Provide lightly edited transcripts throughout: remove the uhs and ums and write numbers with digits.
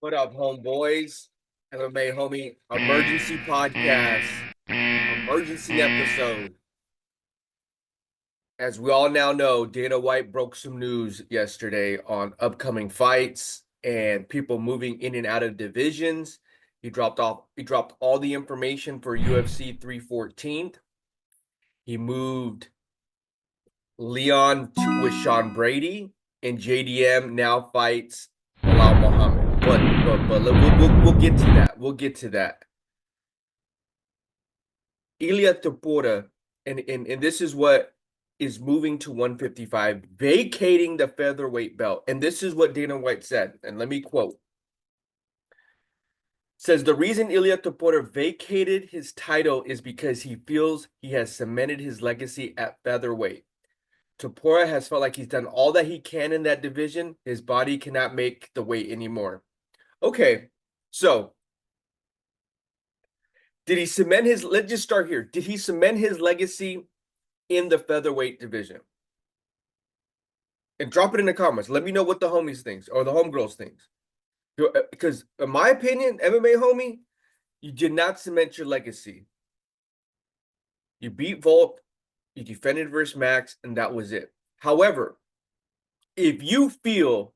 What up, homeboys? MMA Homie Emergency Podcast, emergency episode. As we all now know, Dana White broke some news yesterday on upcoming fights and people moving in and out of divisions. He dropped all the information for UFC 314. He moved with Sean Brady, and JDM now fights Bilal Muhammad. But we'll get to that. We'll get to that. Ilia Topuria, and this is what is moving to 155, vacating the featherweight belt. And this is what Dana White said. And let me quote. Says the reason Ilia Topuria vacated his title is because he feels he has cemented his legacy at featherweight. Topuria has felt like he's done all that he can in that division. His body cannot make the weight anymore. Okay, so did he cement his, let's just start here. Did he cement his legacy in the featherweight division? And drop it in the comments. Let me know what the homies thinks or the homegirls thinks. Because in my opinion, MMA homie, you did not cement your legacy. You beat Volk, you defended versus Max, and that was it. However, if you feel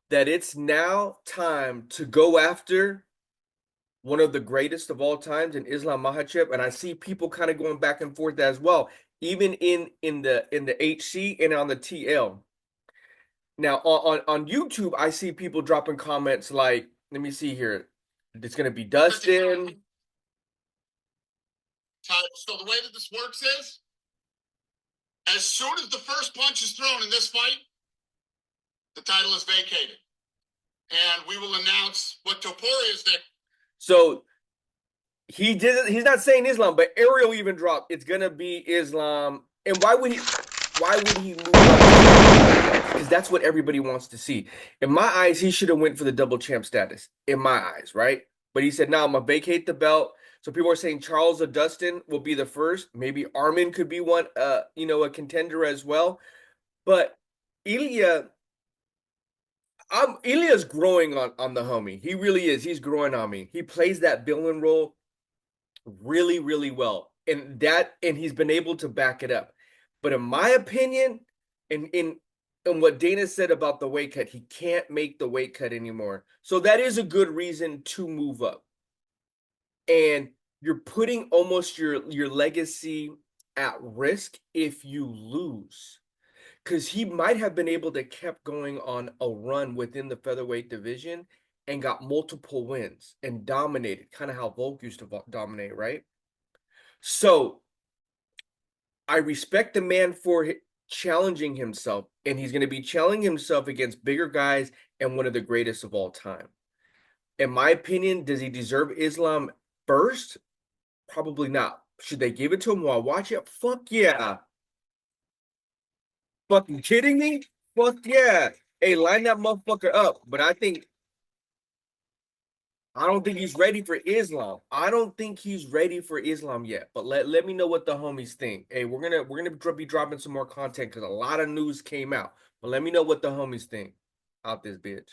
that it's now time to go after one of the greatest of all times in Islam Makhachev, and I see people kind of going back and forth as well, even in the HC and on the TL. Now on YouTube, I see people dropping comments like, let me see here, it's gonna be Dustin. So the way that this works is, as soon as the first punch is thrown in this fight, the title is vacated. And we will announce what Topuria is next. So he's not saying Islam, but Ariel even dropped, it's gonna be Islam. And why would he move up? Because that's what everybody wants to see. In my eyes, he should have went for the double champ status. In my eyes, right? But he said, "No, I'm gonna vacate the belt." So people are saying Charles or Dustin will be the first. Maybe Armin could be one, a contender as well. But Ilia's growing on the homie. He really is. He's growing on me. He plays that villain role really, really well. And he's been able to back it up. But in my opinion, in what Dana said about the weight cut, he can't make the weight cut anymore. So that is a good reason to move up. And you're putting almost your legacy at risk if you lose. Because he might have been able to kept going on a run within the featherweight division and got multiple wins and dominated, kind of how Volk used to dominate, right? So I respect the man for challenging himself, and he's going to be challenging himself against bigger guys and one of the greatest of all time. In my opinion, does he deserve Islam first? Probably not. Should they give it to him while I watch it? Fuck yeah. Fucking kidding me? Fuck yeah. Hey, line that motherfucker up. But I don't think he's ready for Islam. I don't think he's ready for Islam yet. But let me know what the homies think. Hey, we're gonna be dropping some more content because a lot of news came out. But let me know what the homies think out this bitch.